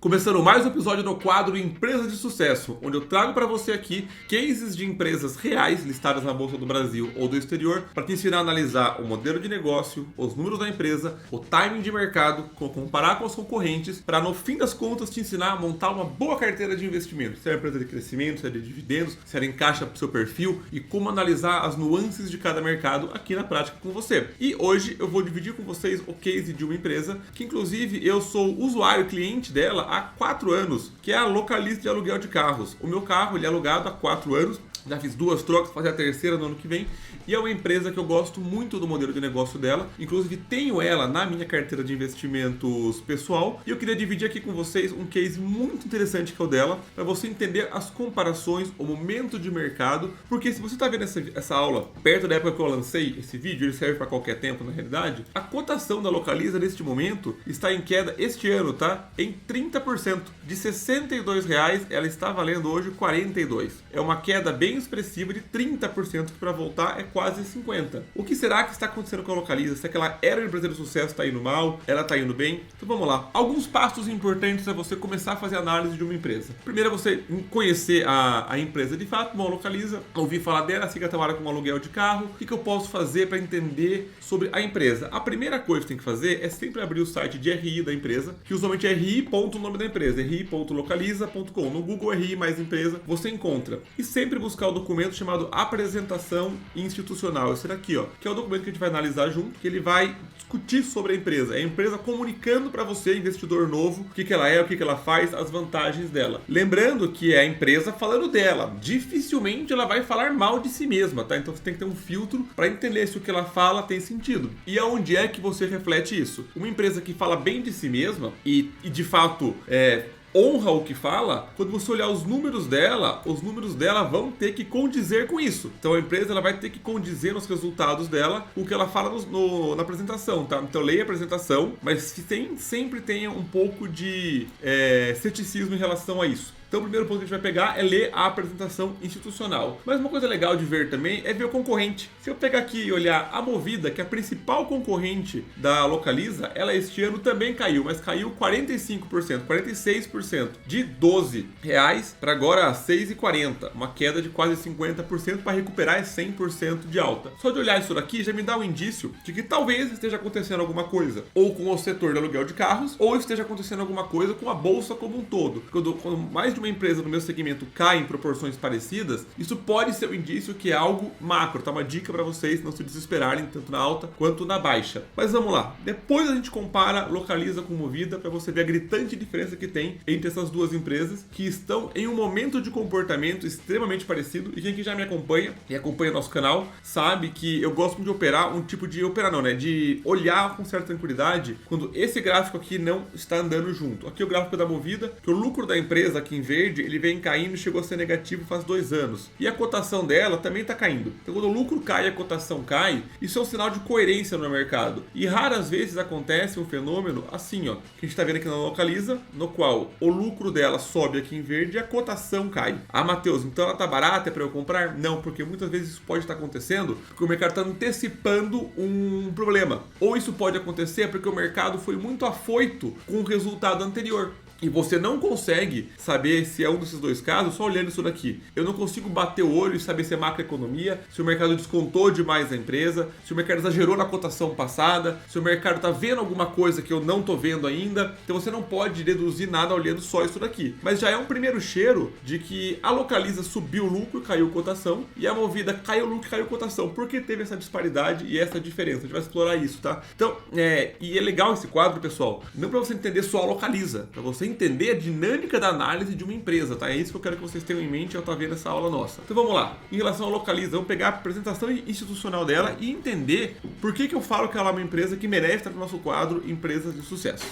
Começando mais um episódio do quadro Empresas de Sucesso, onde eu trago para você aqui cases de empresas reais listadas na Bolsa do Brasil ou do exterior para te ensinar a analisar o modelo de negócio, os números da empresa, o timing de mercado, comparar com os concorrentes, para no fim das contas te ensinar a montar uma boa carteira de investimentos, se é empresa de crescimento, se é de dividendos, se ela encaixa para o seu perfil e como analisar as nuances de cada mercado aqui na prática com você. E hoje eu vou dividir com vocês o case de uma empresa que inclusive eu sou usuário cliente dela há 4 anos, que é a Localiza de aluguel de carros. O meu carro ele é alugado há 4 anos, já fiz 2 trocas, vou fazer a terceira no ano que vem, e é uma empresa que eu gosto muito do modelo de negócio dela, inclusive tenho ela na minha carteira de investimentos pessoal, e eu queria dividir aqui com vocês um case muito interessante que é o dela, para você entender as comparações, o momento de mercado, porque se você está vendo essa aula perto da época que eu lancei esse vídeo, ele serve para qualquer tempo na realidade, a cotação da Localiza neste momento está em queda este ano, tá? Em 30%, de R$ 62 ela está valendo hoje 42. É uma queda bem expressiva de 30%, que para voltar é quase 50%. O que será que está acontecendo com a Localiza? Será que ela era uma empresa de sucesso, está indo mal? Ela está indo bem? Então vamos lá. Alguns passos importantes é você começar a fazer análise de uma empresa. Primeiro é você conhecer a empresa de fato, uma Localiza, ouvir falar dela, assim que ela trabalha com aluguel de carro. O que eu posso fazer para entender sobre a empresa? A primeira coisa que tem que fazer é sempre abrir o site de RI da empresa, que usualmente é ri.nome da empresa, ri.localiza.com. No Google RI mais empresa, você encontra. E sempre buscar o documento chamado Apresentação Institucional. Esse daqui, ó, que é o documento que a gente vai analisar junto, que ele vai discutir sobre a empresa. É a empresa comunicando para você, investidor novo, o que ela é, o que ela faz, as vantagens dela. Lembrando que é a empresa falando dela. Dificilmente ela vai falar mal de si mesma, tá? Então você tem que ter um filtro para entender se o que ela fala tem sentido. E aonde é que você reflete isso? Uma empresa que fala bem de si mesma e de fato honra o que fala, quando você olhar os números dela vão ter que condizer com isso. Então a empresa ela vai ter que condizer nos resultados dela com o que ela fala na apresentação, tá? Então leia a apresentação, mas sempre tenha um pouco de ceticismo em relação a isso. Então o primeiro ponto que a gente vai pegar é ler a apresentação institucional. Mas uma coisa legal de ver também é ver o concorrente. Se eu pegar aqui e olhar a Movida, que é a principal concorrente da Localiza, ela este ano também caiu, mas caiu 45%, 46%, de R$ 12 para agora R$ 6,40, uma queda de quase 50% para recuperar 100% de alta. Só de olhar isso daqui já me dá um indício de que talvez esteja acontecendo alguma coisa, ou com o setor de aluguel de carros, ou esteja acontecendo alguma coisa com a bolsa como um todo. Quando mais de uma empresa no meu segmento cai em proporções parecidas, isso pode ser um indício que é algo macro, tá? Uma dica para vocês não se desesperarem tanto na alta quanto na baixa. Mas vamos lá. Depois a gente compara Localiza com Movida para você ver a gritante diferença que tem entre essas duas empresas que estão em um momento de comportamento extremamente parecido. E quem aqui já me acompanha e acompanha nosso canal sabe que eu gosto de operar de olhar com certa tranquilidade quando esse gráfico aqui não está andando junto. Aqui é o gráfico da Movida, que o lucro da empresa aqui em verde, ele vem caindo e chegou a ser negativo faz 2 anos. E a cotação dela também está caindo. Então quando o lucro cai e a cotação cai, isso é um sinal de coerência no mercado. E raras vezes acontece um fenômeno assim, ó, que a gente está vendo aqui na Localiza, no qual o lucro dela sobe aqui em verde e a cotação cai. Ah, Matheus, então ela está barata, é para eu comprar? Não, porque muitas vezes isso pode estar acontecendo porque o mercado está antecipando um problema. Ou isso pode acontecer porque o mercado foi muito afoito com o resultado anterior. E você não consegue saber se é um desses dois casos só olhando isso daqui. Eu não consigo bater o olho e saber se é macroeconomia, se o mercado descontou demais a empresa, se o mercado exagerou na cotação passada, se o mercado está vendo alguma coisa que eu não estou vendo ainda. Então você não pode deduzir nada olhando só isso daqui. Mas já é um primeiro cheiro de que a Localiza subiu o lucro, caiu cotação, e a Movida caiu o lucro, caiu cotação. Por que teve essa disparidade e essa diferença? A gente vai explorar isso, tá? Então, e é legal esse quadro, pessoal, não para você entender só a Localiza, para você entender a dinâmica da análise de uma empresa, tá? É isso que eu quero que vocês tenham em mente ao estar vendo essa aula nossa. Então vamos lá. Em relação à Localiza, vamos pegar a apresentação institucional dela e entender por que eu falo que ela é uma empresa que merece estar no nosso quadro Empresas de Sucesso.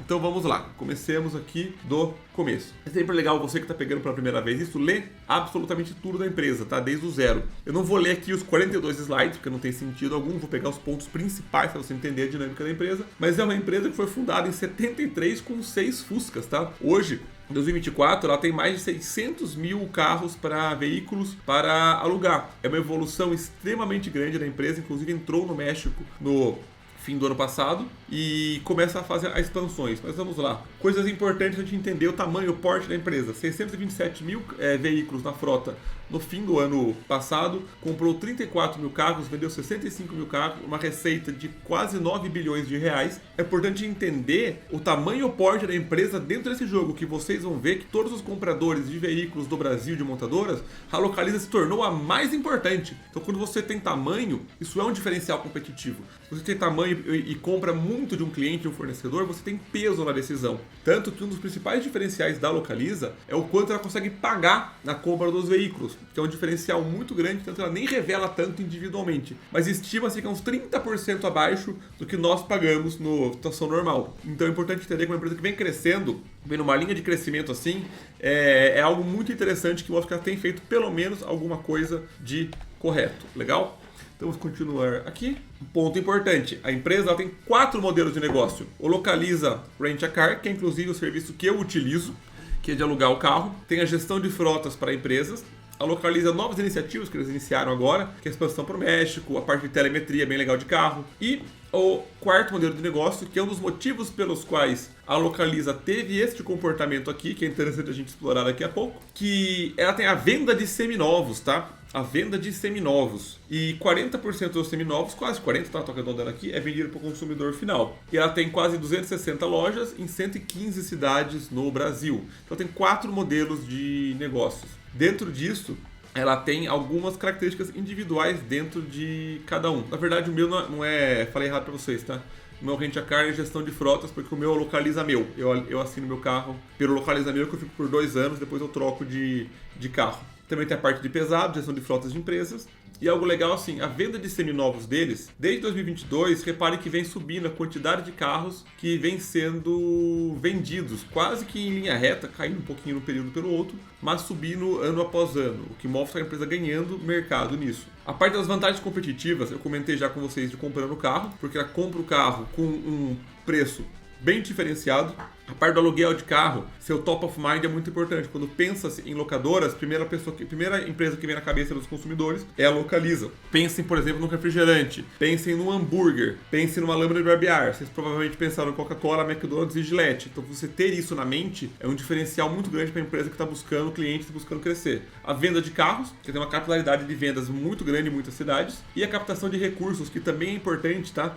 Então vamos lá. Comecemos aqui do começo. É sempre legal você que está pegando pela primeira vez isso, ler absolutamente tudo da empresa, tá? Desde o zero. Eu não vou ler aqui os 42 slides, porque não tem sentido algum. Vou pegar os pontos principais para você entender a dinâmica da empresa. Mas é uma empresa que foi fundada em 73 com 6 Fuscas, tá? Hoje, em 2024, ela tem mais de 600 mil carros para veículos para alugar. É uma evolução extremamente grande da empresa, inclusive entrou no México no fim do ano passado, e começa a fazer as expansões. Mas vamos lá. Coisas importantes a gente entender o tamanho, o porte da empresa. 627 mil veículos na frota no fim do ano passado, comprou 34 mil carros, vendeu 65 mil carros, uma receita de quase 9 bilhões de reais. É importante entender o tamanho e o porte da empresa dentro desse jogo, que vocês vão ver que todos os compradores de veículos do Brasil, de montadoras, a Localiza se tornou a mais importante. Então, quando você tem tamanho, isso é um diferencial competitivo. Se você tem tamanho e compra muito de um cliente, de um fornecedor, você tem peso na decisão. Tanto que um dos principais diferenciais da Localiza é o quanto ela consegue pagar na compra dos veículos, que é um diferencial muito grande, tanto ela nem revela tanto individualmente, mas estima-se que é uns 30% abaixo do que nós pagamos na situação normal. Então é importante entender que uma empresa que vem crescendo, vem numa linha de crescimento assim, é algo muito interessante que mostra que ela tem feito pelo menos alguma coisa de correto. Legal? Então vamos continuar aqui. Ponto importante, a empresa ela tem 4 modelos de negócio. O Localiza Rent a Car, que é inclusive o serviço que eu utilizo, que é de alugar o carro. Tem a gestão de frotas para empresas. A Localiza novas iniciativas que eles iniciaram agora, que é a expansão para o México, a parte de telemetria bem legal de carro. E o quarto modelo de negócio, que é um dos motivos pelos quais a Localiza teve este comportamento aqui, que é interessante a gente explorar daqui a pouco, que ela tem a venda de seminovos, tá? A venda de seminovos. E 40% dos seminovos, quase 40%, tá? Tô arredondando aqui, é vendido para o consumidor final. E ela tem quase 260 lojas em 115 cidades no Brasil. Então tem 4 modelos de negócios. Dentro disso, ela tem algumas características individuais dentro de cada um. Na verdade, o meu não é... Falei errado para vocês, tá? O meu Rent a Car é gestão de frotas, porque o meu Localiza Meu. Eu assino meu carro pelo Localiza Meu, que eu fico por 2 anos, depois eu troco de carro. Também tem a parte de pesado, gestão de frotas de empresas. E algo legal assim, a venda de seminovos deles, desde 2022, reparem que vem subindo a quantidade de carros que vem sendo vendidos, quase que em linha reta, caindo um pouquinho no período pelo outro, mas subindo ano após ano, o que mostra a empresa ganhando mercado nisso. A parte das vantagens competitivas, eu comentei já com vocês de comprando o carro, porque ela compra o carro com um preço bem diferenciado. A parte do aluguel de carro, seu top of mind é muito importante. Quando pensa-se em locadoras, a primeira empresa que vem na cabeça dos consumidores é a Localiza. Pensem, por exemplo, no refrigerante, pensem no hambúrguer, pensem numa lâmina de barbear. Vocês provavelmente pensaram em Coca-Cola, McDonald's e Gillette. Então você ter isso na mente é um diferencial muito grande para a empresa que está buscando clientes, está buscando crescer. A venda de carros, que tem uma capilaridade de vendas muito grande em muitas cidades. E a captação de recursos, que também é importante, tá?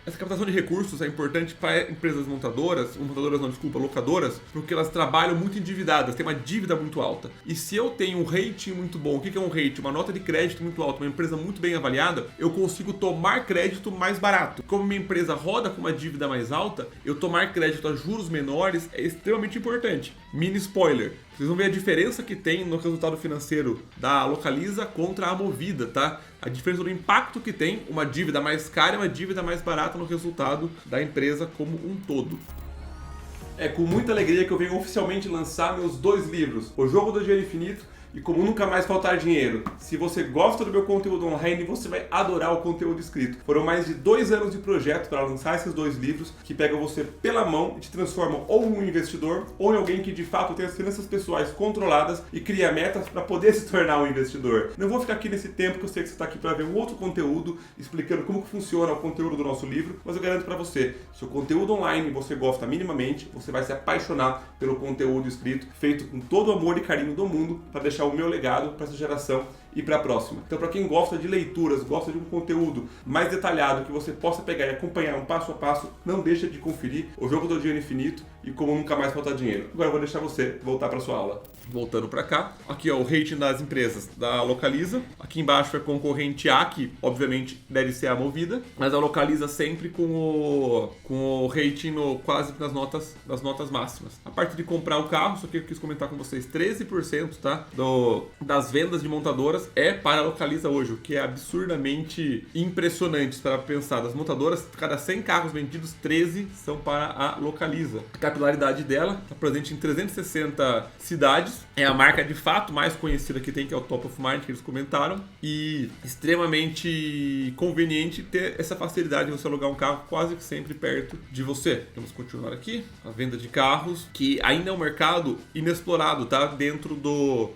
Essa captação de recursos é importante para empresas locadoras, porque elas trabalham muito endividadas, têm uma dívida muito alta. E se eu tenho um rating muito bom, o que é um rating? Uma nota de crédito muito alta, uma empresa muito bem avaliada, eu consigo tomar crédito mais barato. Como minha empresa roda com uma dívida mais alta, eu tomar crédito a juros menores é extremamente importante. Mini spoiler, vocês vão ver a diferença que tem no resultado financeiro da Localiza contra a Movida, tá? A diferença do impacto que tem uma dívida mais cara e uma dívida mais barata no resultado da empresa como um todo. É com muita alegria que eu venho oficialmente lançar meus 2 livros, O Jogo do Dinheiro Infinito e Como Nunca Mais Faltar Dinheiro. Se você gosta do meu conteúdo online, você vai adorar o conteúdo escrito. Foram mais de 2 anos de projeto para lançar esses 2 livros que pegam você pela mão e te transformam ou em um investidor ou em alguém que de fato tem as finanças pessoais controladas e cria metas para poder se tornar um investidor. Não vou ficar aqui nesse tempo, que eu sei que você está aqui para ver um outro conteúdo explicando como que funciona o conteúdo do nosso livro, mas eu garanto para você, se o conteúdo online você gosta minimamente, você vai se apaixonar pelo conteúdo escrito, feito com todo o amor e carinho do mundo para deixar o meu legado para essa geração e para a próxima. Então, para quem gosta de leituras, gosta de um conteúdo mais detalhado que você possa pegar e acompanhar um passo a passo, não deixa de conferir O Jogo do Dinheiro Infinito e Como Nunca Mais Faltar Dinheiro. Agora eu vou deixar você voltar para sua aula. Voltando para cá, aqui é o rating das empresas da Localiza. Aqui embaixo é concorrente A, que obviamente deve ser a Movida, mas a Localiza sempre com o rating quase nas notas máximas. A parte de comprar o carro, só que eu quis comentar com vocês, 13%, tá, das vendas de montadoras é para a Localiza hoje, o que é absurdamente impressionante para pensar. Das montadoras, cada 100 carros vendidos, 13 são para a Localiza. A capilaridade dela está presente em 360 cidades. É a marca de fato mais conhecida que tem, que é o Top of Mind, que eles comentaram. E extremamente conveniente ter essa facilidade de você alugar um carro quase que sempre perto de você. Vamos continuar aqui. A venda de carros, que ainda é um mercado inexplorado, tá? Dentro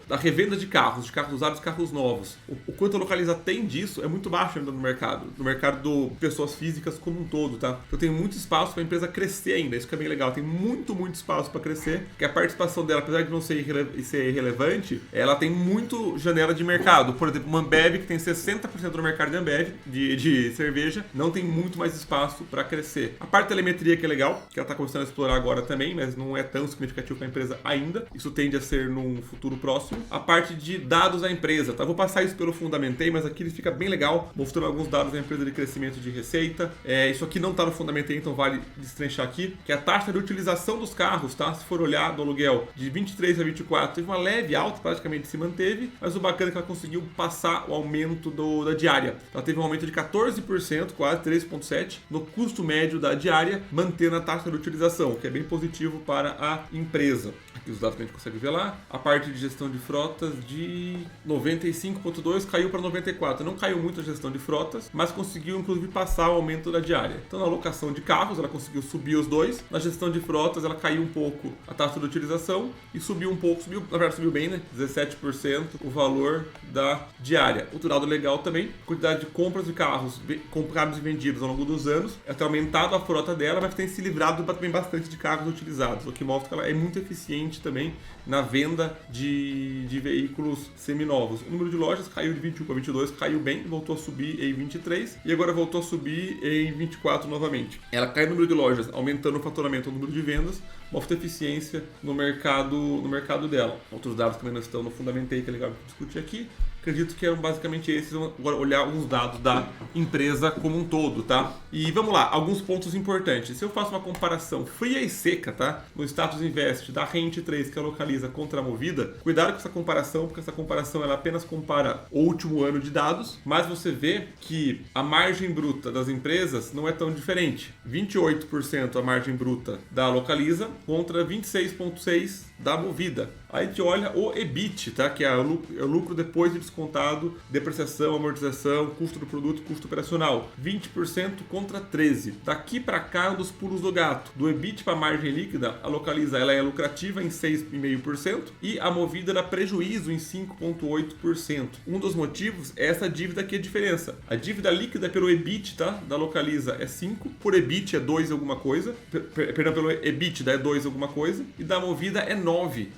da revenda de carros usados, carros novos. novos. O quanto a Localiza tem disso é muito baixo ainda no mercado do pessoas físicas como um todo, tá? Então tem muito espaço para a empresa crescer ainda, isso que é bem legal, tem muito espaço para crescer, que a participação dela, apesar de não ser irrelevante, ela tem muito janela de mercado. Por exemplo, uma Ambev, que tem 60% do mercado de Ambev, de cerveja, não tem muito mais espaço para crescer. A parte da telemetria que é legal, que ela está começando a explorar agora também, mas não é tão significativo para a empresa ainda, isso tende a ser num futuro próximo. A parte de dados da empresa, tá? Vou passar isso pelo Fundamentei, mas aqui ele fica bem legal, mostrando alguns dados da empresa de crescimento de receita. Isso aqui não está no Fundamentei, então vale destrinchar aqui, que é a taxa de utilização dos carros, tá? Se for olhar do aluguel de 23 a 24, teve uma leve alta, praticamente se manteve, mas o bacana é que ela conseguiu passar o aumento da diária. Ela teve um aumento de 14%, quase 3,7% no custo médio da diária, mantendo a taxa de utilização, que é bem positivo para a empresa. Aqui os dados que a gente consegue ver lá. A parte de gestão de frotas de 95,2 caiu para 94. Não caiu muito a gestão de frotas, mas conseguiu inclusive passar o aumento da diária. Então na alocação de carros ela conseguiu subir os dois. Na gestão de frotas ela caiu um pouco a taxa de utilização e subiu um pouco, na verdade subiu bem, né? 17% o valor da diária. Outro dado legal também, a quantidade de compras de carros comprados e vendidos ao longo dos anos, ela tem aumentado a frota dela, mas tem se livrado também bastante de carros utilizados, o que mostra que ela é muito eficiente também na venda de veículos seminovos. O número de lojas caiu de 21 para 22, caiu bem, voltou a subir em 23 e agora voltou a subir em 24 novamente. Ela cai no número de lojas, aumentando o faturamento, o número de vendas, mostra eficiência no mercado dela. Outros dados também não estão no Fundamentei, que é legal discutir aqui. Acredito que eram basicamente esses. Vamos agora olhar alguns dados da empresa como um todo, tá? E vamos lá, alguns pontos importantes. Se eu faço uma comparação fria e seca, tá? No status invest da Rent 3, que é a Localiza, contra a Movida, cuidado com essa comparação, porque essa comparação ela apenas compara o último ano de dados, mas você vê que a margem bruta das empresas não é tão diferente. 28% a margem bruta da Localiza contra 26,6% da Movida. Aí a gente olha o EBIT, tá? Que é o lucro depois de descontado, depreciação, amortização, custo do produto, custo operacional. 20% contra 13%. Daqui para cá é um dos pulos do gato. Do EBIT para a margem líquida, a Localiza ela é lucrativa em 6,5% e a Movida dá prejuízo em 5,8%. Um dos motivos é essa dívida aqui, a diferença. A dívida líquida pelo EBIT, tá? Da Localiza é 5%, por EBIT é 2 alguma coisa, perdão, pelo EBITDA é 2 alguma coisa, e da Movida é 9%.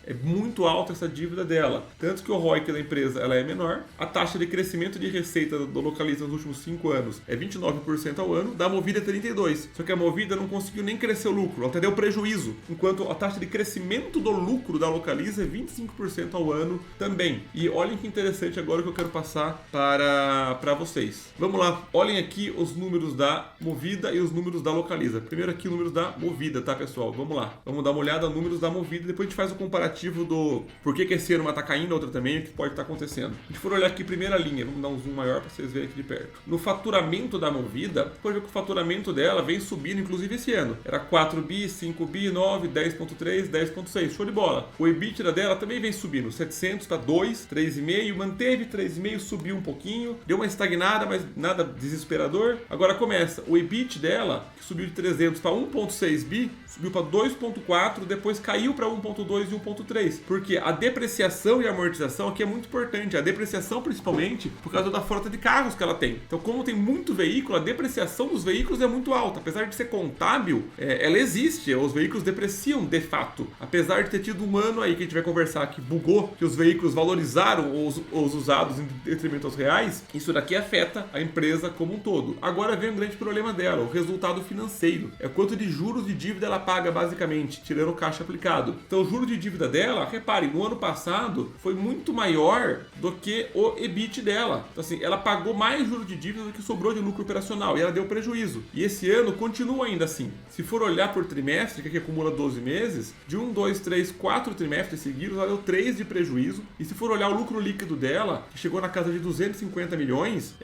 É muito alta essa dívida dela. Tanto que o ROIC da empresa ela é menor. A taxa de crescimento de receita do Localiza nos últimos 5 anos é 29% ao ano, da Movida é 32%. Só que a Movida não conseguiu nem crescer o lucro, ela até deu prejuízo. Enquanto a taxa de crescimento do lucro da Localiza é 25% ao ano também. E olhem que interessante agora que eu quero passar para vocês. Vamos lá, olhem aqui os números da Movida e os números da Localiza. Primeiro aqui os números da Movida, tá pessoal? Vamos lá. Vamos dar uma olhada nos números da Movida, depois a gente faz o comparativo do por que esse ano uma está caindo, a outra também, o que pode estar acontecendo. A gente for olhar aqui primeira linha, vamos dar um zoom maior para vocês verem aqui de perto. No faturamento da Movida, pode ver que o faturamento dela vem subindo, inclusive esse ano. Era 4 bi, 5 bi, 9, 10.3, 10.6, show de bola. O EBITDA dela também vem subindo, 700 para 2, 3,5, manteve 3,5, subiu um pouquinho, deu uma estagnada, mas nada desesperador. Agora começa, o EBIT dela, que subiu de 300 para 1.6 bi, subiu para 2.4, depois caiu para 1.2 e 1.3, porque a depreciação e a amortização aqui é muito importante. A depreciação principalmente por causa da frota de carros que ela tem. Então, como tem muito veículo, a depreciação dos veículos é muito alta. Apesar de ser contábil, ela existe. Os veículos depreciam de fato. Apesar de ter tido um ano aí que a gente vai conversar que bugou, que os veículos valorizaram os usados em detrimento aos reais, isso daqui afeta a empresa como um todo. Agora vem um grande problema dela, o resultado financeiro. É quanto de juros de dívida ela paga basicamente, tirando o caixa aplicado. Então, o juro de dívida dela, reparem, no ano passado foi muito maior do que o EBIT dela. Então assim, ela pagou mais juros de dívida do que sobrou de lucro operacional e ela deu prejuízo. E esse ano continua ainda assim. Se for olhar por trimestre, que aqui acumula 12 meses, de 1, 2, 3, 4 trimestres seguidos, ela deu 3 de prejuízo. E se for olhar o lucro líquido dela, que chegou na casa de 250 milhões,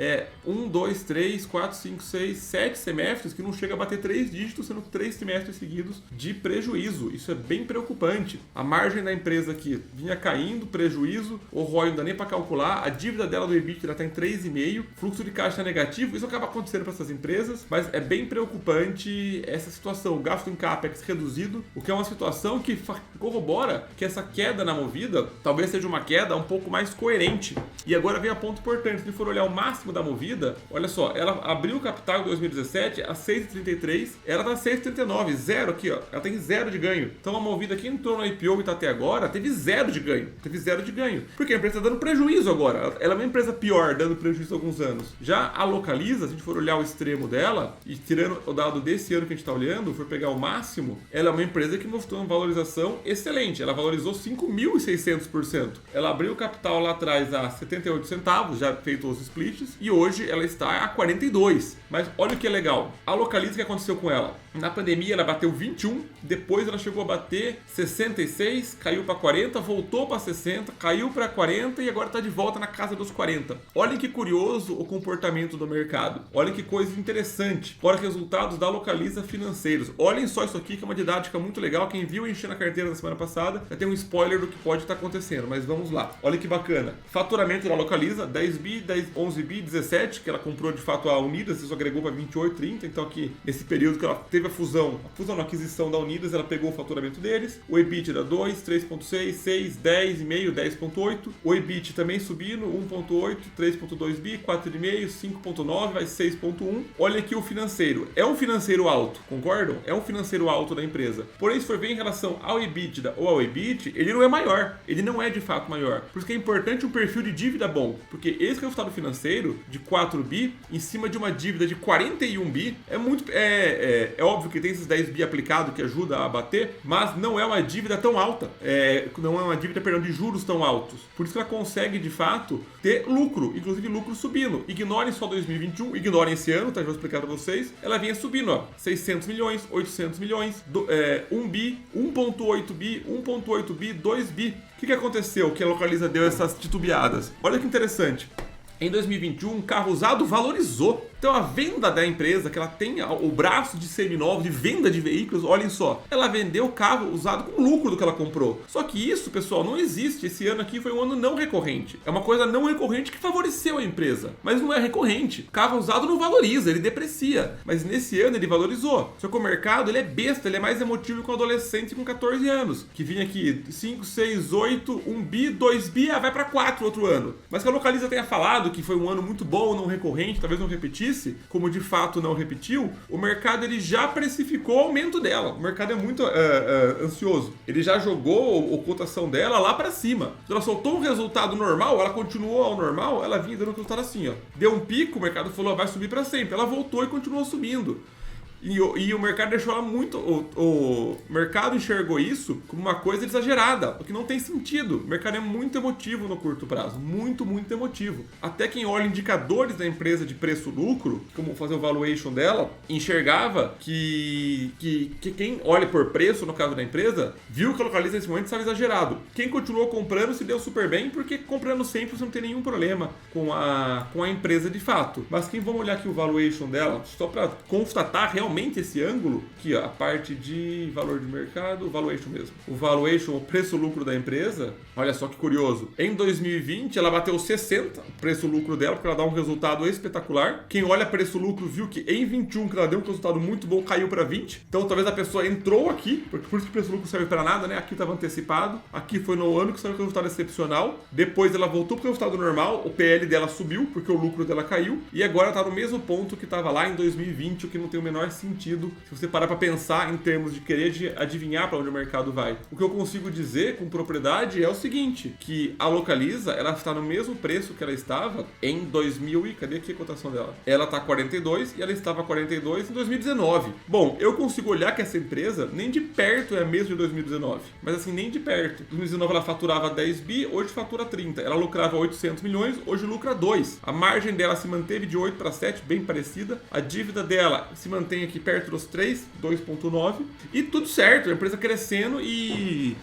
1, 2, 3, 4, 5, 6, 7 semestres que não chega a bater 3 dígitos, sendo 3 trimestres seguidos de prejuízo. Isso é bem preocupante. A margem da empresa aqui vinha caindo, prejuízo, o ROI não dá nem para calcular, lá, a dívida dela do EBITDA está em 3,5, fluxo de caixa negativo. Isso acaba acontecendo para essas empresas, mas é bem preocupante essa situação. O gasto em CAPEX reduzido, o que é uma situação que corrobora que essa queda na Movida talvez seja uma queda um pouco mais coerente. E agora vem a ponto importante, se for olhar o máximo da Movida, olha só, ela abriu o capital em 2017 a 6,33, ela tá 6,39, zero aqui, ó, ela tem zero de ganho. Então a Movida que entrou no IPO e tá até agora, teve zero de ganho, porque a empresa tá dando prejuízo agora, ela é uma empresa pior, dando prejuízo há alguns anos. Já a Localiza, se a gente for olhar o extremo dela, e tirando o dado desse ano que a gente tá olhando, for pegar o máximo, ela é uma empresa que mostrou uma valorização excelente, ela valorizou 5.600%. Ela abriu o capital lá atrás a 78 centavos, já feito os splits, e hoje ela está a 42. Mas olha o que é legal, a Localiza, o que aconteceu com ela? Na pandemia ela bateu 21, depois ela chegou a bater 66, caiu para 40, voltou para 60, caiu para 40 e agora está de volta na casa dos 40. Olhem que curioso o comportamento do mercado. Olhem que coisa interessante. Olha resultados da Localiza financeiros. Olhem só isso aqui, que é uma didática muito legal. Quem viu encher na carteira na semana passada já tem um spoiler do que pode estar acontecendo, mas vamos lá. Olha que bacana. Faturamento da Localiza, 10 bi, 11 bi, 17, que ela comprou de fato a Unidas, isso agregou para 28, 30, então aqui nesse período que ela teve a aquisição da Unidas, ela pegou o faturamento deles. O EBITDA 2, 3.6, 6, 10,5, 10.8. O EBIT também subindo, 1.8, 3.2 bi, 4,5, 5.9, vai 6.1. Olha aqui o financeiro. É um financeiro alto, concordam? É um financeiro alto da empresa. Porém, se for ver em relação ao EBITDA ou ao EBIT, ele não é maior. Ele não é de fato maior. Por isso que é importante um perfil de dívida bom. Porque esse resultado financeiro de 4 bi, em cima de uma dívida de 41 bi, é muito... É óbvio que tem esses 10 bi aplicado que ajuda a bater, mas não é uma dívida tão alta. Não é uma dívida, de juros tão altos. Por isso que ela consegue, de fato, ter lucro, inclusive lucro subindo. Ignorem só 2021, ignorem esse ano, tá? Já vou explicar para vocês. Ela vinha subindo, ó, 600 milhões, 800 milhões, 1 bi, 1.8 bi, 1.8 bi, 2 bi. O que aconteceu que a Localiza deu essas titubeadas? Olha que interessante. Em 2021, o carro usado valorizou. Então a venda da empresa, que ela tem o braço de seminovo, de venda de veículos, olhem só, ela vendeu o carro usado com lucro do que ela comprou. Só que isso, pessoal, não existe. Esse ano aqui foi um ano não recorrente. É uma coisa não recorrente que favoreceu a empresa, mas não é recorrente. Carro usado não valoriza, ele deprecia. Mas nesse ano ele valorizou. Só que o mercado, ele é besta, ele é mais emotivo que um adolescente com 14 anos, que vinha aqui 5, 6, 8, 1 bi, 2 bi, vai para 4 outro ano. Mas que a Localiza tenha falado que foi um ano muito bom, não recorrente, talvez não repetir, como de fato não repetiu, o mercado ele já precificou o aumento dela. O mercado é muito ansioso. Ele já jogou a cotação dela lá para cima. Ela soltou um resultado normal, ela continuou ao normal, ela vinha dando um resultado assim, ó. Deu um pico, o mercado falou, vai subir para sempre. Ela voltou e continuou subindo. E o mercado deixou ela muito... O mercado enxergou isso como uma coisa exagerada, o que não tem sentido. O mercado é muito emotivo no curto prazo. Muito, muito emotivo. Até quem olha indicadores da empresa de preço-lucro, como fazer o valuation dela, enxergava que quem olha por preço, no caso da empresa, viu que a Localiza nesse momento estava exagerado. Quem continuou comprando se deu super bem, porque comprando sempre você não tem nenhum problema com a empresa de fato. Mas quem vamos olhar aqui o valuation dela, só para constatar realmente esse ângulo, aqui ó, a parte de valor de mercado, o valuation mesmo. O valuation, o preço-lucro da empresa, olha só que curioso. Em 2020, ela bateu 60, o preço-lucro dela, porque ela dá um resultado espetacular. Quem olha preço-lucro viu que em 21, que ela deu um resultado muito bom, caiu para 20. Então talvez a pessoa entrou aqui, porque por isso que o preço-lucro serve para nada, né? Aqui estava antecipado, aqui foi no ano que saiu o resultado excepcional. Depois ela voltou para o resultado normal, o PL dela subiu, porque o lucro dela caiu. E agora está no mesmo ponto que estava lá em 2020, o que não tem o menor sentido se você parar para pensar em termos de querer adivinhar para onde o mercado vai. O que eu consigo dizer com propriedade é o seguinte, que a Localiza, ela está no mesmo preço que ela estava em 2000 e... Cadê aqui a cotação dela? Ela está 42 e ela estava 42 em 2019. Bom, eu consigo olhar que essa empresa nem de perto é a mesma de 2019. Mas assim, nem de perto. Em 2019 ela faturava 10 bi, hoje fatura 30. Ela lucrava 800 milhões, hoje lucra 2. A margem dela se manteve de 8 para 7, bem parecida. A dívida dela se mantém aqui perto dos 3, 2,9 e tudo certo, a empresa crescendo e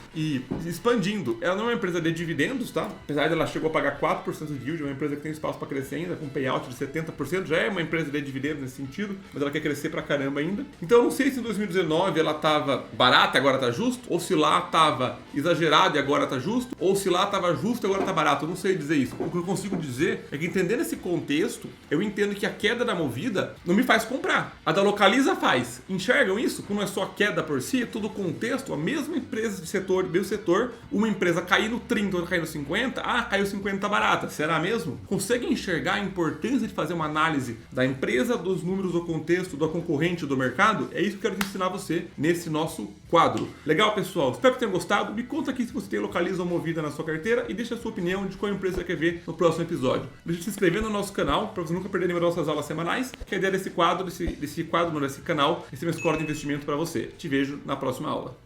expandindo. Ela não é uma empresa de dividendos, tá? Apesar de ela chegou a pagar 4% de yield, é uma empresa que tem espaço para crescer ainda, com payout de 70%, já é uma empresa de dividendos nesse sentido, mas ela quer crescer pra caramba ainda. Então eu não sei se em 2019 ela tava barata e agora tá justo, ou se lá tava exagerado e agora tá justo, ou se lá tava justo e agora tá barato. Eu não sei dizer isso. O que eu consigo dizer é que, entendendo esse contexto, eu entendo que a queda da Movida não me faz comprar. A da Localiza faz. Enxergam isso? Como é só a queda por si, é todo o contexto, a mesma empresa de setor, mesmo setor, uma empresa cair no 30, outra cair no 50, caiu 50, tá barata. Será mesmo? Conseguem enxergar a importância de fazer uma análise da empresa, dos números, do contexto, da concorrente, do mercado? É isso que eu quero te ensinar você nesse nosso quadro. Legal, pessoal? Espero que tenham gostado. Me conta aqui se você tem Localiza ou Movida na sua carteira e deixa a sua opinião de qual empresa você quer ver no próximo episódio. Deixa de se inscrever no nosso canal para você nunca perder nenhuma das nossas aulas semanais, que a ideia desse canal é ser uma escola de investimento para você. Te vejo na próxima aula.